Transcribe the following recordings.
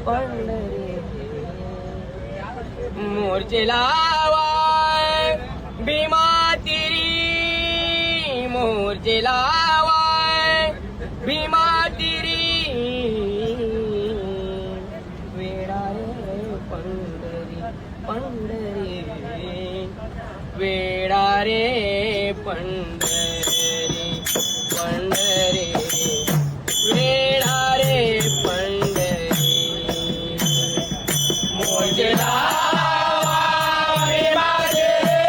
पंढरी मोर्चे लावाय भीमा तिरी मोर्चे लावाय भीमा तिरी वेडा रे पंढरी पंढरी वेडा रे पंढरी पंढरी वेडा रे पंढरी मोर्चे लावा भीमा तिरी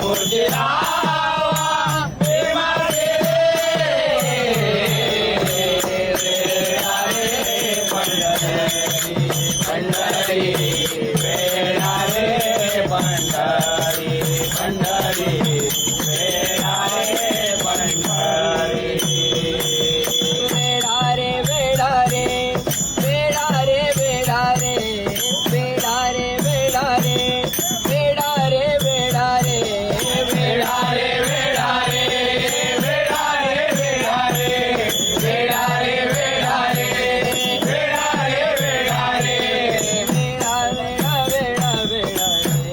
मोर्चे लावा भीमा पंढरी वेडा रे पंढरी पंढरी वेडा रे पंढरी वेडा रे वेडा रे वेडा रे वेडा रे वेडा रे वेडा रे वेडा रे वेडा रे वेडा रे वेडा रे वेडा रे वेडा रे वेडा रे वेडा रे वेडा रे वेडा रे वेडा वेडा वेडा वेडा रे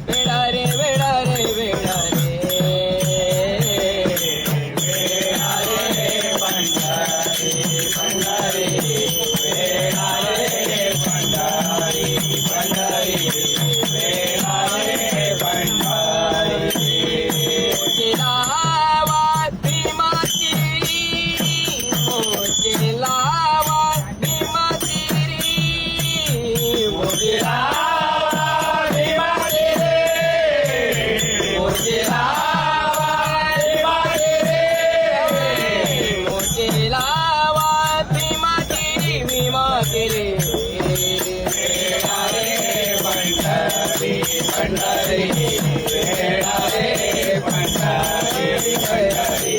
वेडा रे वेडा रे वेडा रे पंढरी पंढरी वेडा रे पंढरी पंढरी वेडा रे पंढरी मोर्चे लावा भीमा तिरी मोर्चे लावा भीमा तिरी मोर्चे लावा भीमा तिरी मोर्चे लावा भीमा तिरी मोर्चे लावा भीमा तिरी भीमा तिरी वेडा रे पंढरी पंढरी वेडा रे पंढरी पंढरी